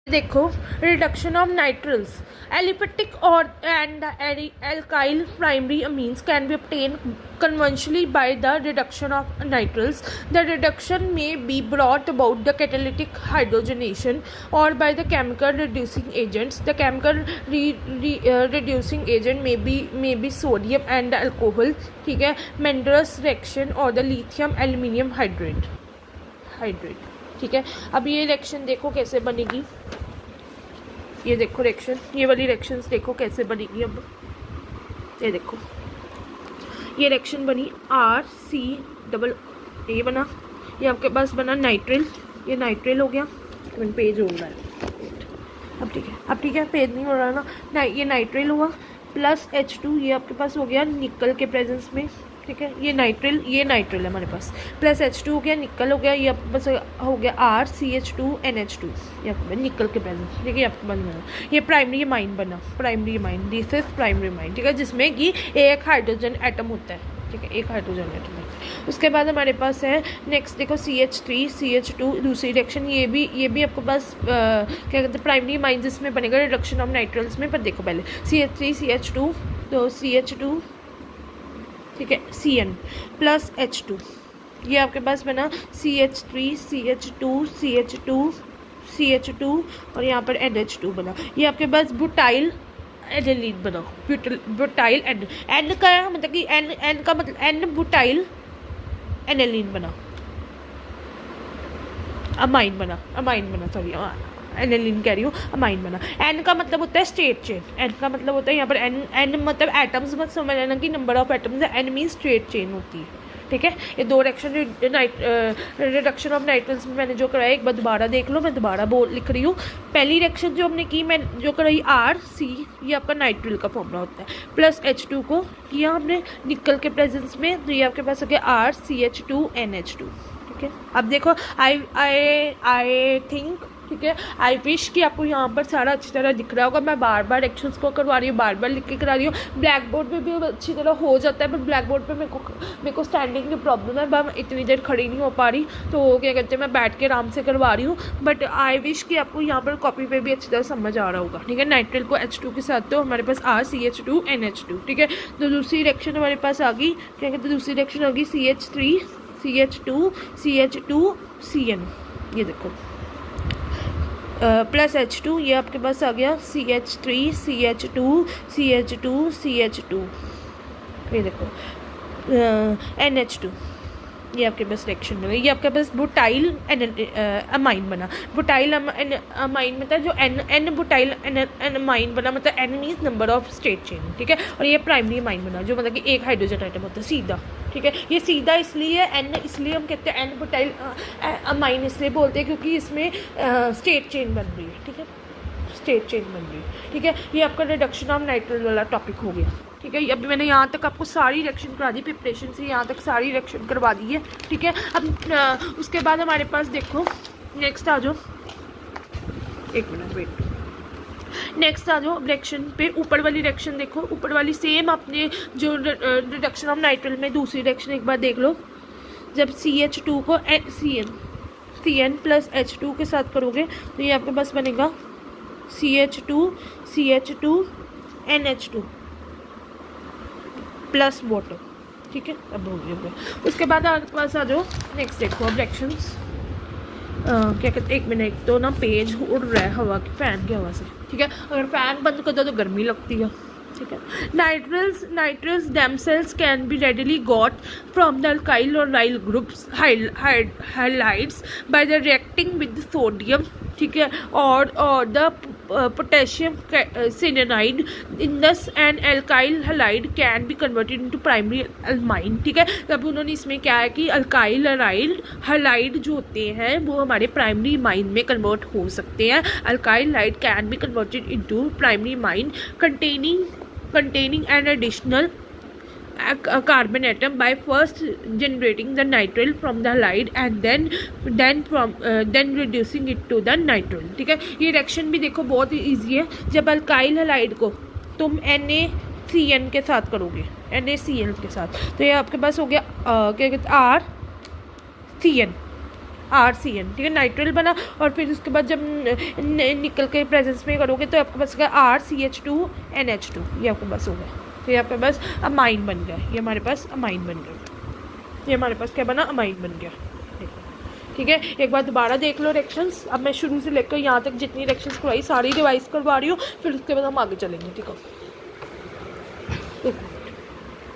देखो, reduction of नाइट्रल्स aliphatic और and alkyl primary amines can be obtained conventionally by the reduction of nitriles. The reduction may be brought about the catalytic hydrogenation or by the chemical reducing agents. The chemical reducing agent may be sodium and alcohol, ठीक है, Mendel's reaction और the lithium aluminium hydrate, ठीक है। अब ये reaction देखो कैसे बनेगी, ये देखो रिएक्शन, ये वाली रिएक्शंस देखो कैसे बनेगी। अब ये देखो, ये रिएक्शन बनी RC AA बना, ये आपके पास बना नाइट्रिल, ये नाइट्रिल हो गया, पेज हो रहा है अब, ठीक है, पेज नहीं हो रहा ना, ये नाइट्रिल हुआ प्लस H2, ये आपके पास हो गया निकल के प्रेजेंस में, ठीक है, ये नाइट्रिल है हमारे पास, प्लस H2 हो गया, निकल हो गया, ये आपके पास हो गया RCH2NH2, ये आपके पास निकल के प्रेजेंस, ठीक है, आपके पास बना, ये प्राइमरी माइन बना, दिस इज प्राइमरी माइन, ठीक है, जिसमें कि एक हाइड्रोजन एटम होता है, ठीक है, एक हाइड्रोजन एटम है। उसके बाद हमारे पास है नेक्स्ट, देखो CH3 CH2 दूसरी रिएक्शन, ये भी आपके पास क्या कहते हैं प्राइमरी माइन, जिसमें बनेगा रिडक्शन ऑफ नाइट्रल्स में। पर देखो पहले CH3 CH2, तो CH2, ठीक है, CN प्लस H2, ये आपके पास बना CH3 CH2 और यहाँ पर NH2 बना, ये आपके पास बुटाइल एडेलीन बना, बुटाइल एन का मतलब कि एन का मतलब एन बुटाइल एनेलीन बना, अमाइन बना सॉरी, एनेलिन कह रही हूँ, अमाइन बना। एन का मतलब होता है स्टेट चेन, एन का मतलब होता है यहाँ पर एन मतलब एटम्स मत समझ लेना कि नंबर ऑफ एटम्स है, एन मीन स्ट्रेट चेन होती है, ठीक है। ये दो रिएक्शन रिडक्शन ऑफ नाइट्रल्स में मैंने जो कराया, एक बार दोबारा देख लो, मैं दोबारा लिख रही हूँ। पहली रिएक्शन जो हमने की, मैं जो कराई RC, ये आपका नाइट्रिल का फॉर्मूला होता है, प्लस H2 को किया हमने निकल के प्रेजेंस में, तो ये आपके पास हो गया RCH2NH2, ठीक है। अब देखो आई थिंक, ठीक है, आई विश कि आपको यहाँ पर सारा अच्छी तरह दिख रहा होगा। मैं बार बार एक्शंस को करवा रही हूँ, बार बार लिख के करा रही हूँ। ब्लैक बोर्ड पे भी अच्छी तरह हो जाता है, पर ब्लैक बोर्ड पे मेरे को स्टैंडिंग की प्रॉब्लम है, मैं इतनी देर खड़ी नहीं हो पा रही, तो क्या कहते हैं मैं बैठ के आराम से करवा रही हूँ। बट आई विश कि आपको यहाँ पर कॉपी पे भी अच्छी तरह समझ आ रहा होगा, ठीक है। नाइट्रिल को H2 के साथ, तो हमारे पास RCH2NH2, ठीक है। तो दूसरी रिएक्शन हमारे पास आ गई, क्या कहते हैं दूसरी रिएक्शन होगी CH3 CH2 CN, ये देखो प्लस H2, ये आपके पास आ गया CH3 CH2, ये देखो NH2, ये आपके पास रिएक्शन बना, ये आपके पास बुटाइल अमाइन बना, बुटाइल अमाइन मतलब जो एन बुटाइल अमाइन बना, मतलब n means number of straight chain, ठीक है। और ये प्राइमरी अमाइन बना, जो मतलब कि एक हाइड्रोजन आइटम होता है सीधा, ठीक है। ये सीधा इसलिए एन, इसलिए हम कहते हैं एन बुटाइल अमाइन इसलिए बोलते हैं क्योंकि इसमें स्टेट चेन बन रही है, ठीक है, स्टेट चेन बन रही है, ठीक है। ये आपका रिडक्शन ऑफ नाइट्रल वाला टॉपिक हो गया, ठीक है। अभी मैंने यहाँ तक आपको सारी रिएक्शन करा दी, प्रिपरेशन से यहाँ तक सारी रिएक्शन करवा दी है, ठीक है। अब उसके बाद हमारे पास देखो नेक्स्ट आ जाओ, एक मिनट वेट, नेक्स्ट आ जाओ रिएक्शन पे। ऊपर वाली रिएक्शन देखो, ऊपर वाली सेम आपने जो रिडक्शन ऑफ नाइट्रल में दूसरी रिएक्शन एक बार देख लो। जब CH2 को CN प्लस H2 के साथ करोगे, तो ये आपके पास बनेगा CH2 NH2 प्लस वाटर, ठीक है। अब हो गया। उसके बाद आपके पास आ जाओ नेक्स्ट, देखो अब रिएक्शंस क्या कहते, एक मिनट, तो ना पेज उड़ रहा है हवा की, फैन की हवा से, ठीक है। अगर फैन बंद कर दो तो गर्मी लगती है, ठीक है। नाइट्रल्स themselves can be readily got from the alkyl or aryl groups halides by the reacting with the sodium, ठीक है, और the potassium cyanide in thus an alkyl halide can be converted into primary amine, ठीक है। तब उन्होंने इसमें क्या है कि alkyl aryl halide जो होते हैं वो हमारे प्राइमरी माइन में कन्वर्ट हो सकते हैं। alkyl halide can be converted into primary amine containing an additional carbon atom by first generating the nitrile from the halide and then reducing it to the nitrile, ठीक है। ये reaction भी देखो बहुत इजी है। जब अल्काइल हैलाइड को तुम NaCN के साथ करोगे, NaCl के साथ, तो ये आपके पास हो गया क्या कहते हैं RCN, RCN, ठीक है, नाइट्रिल बना। और फिर उसके बाद जब निकल के प्रेजेंस में करोगे तो आपके पास क्या RCH2NH2, ये आपके पास हो गया। तो ये आपके पास अमाइन बन गया, ये हमारे पास अमाइन बन गया, ये हमारे पास क्या बना, अमाइन बन गया। देखो ठीक है, एक बार दोबारा देख लो रिएक्शंस। अब मैं शुरू से लेकर यहाँ तक जितनी रिएक्शंस करवाई सारी रिवाइज करवा रही हूँ, फिर उसके बाद हम आगे चलेंगे। ठीक है, देखो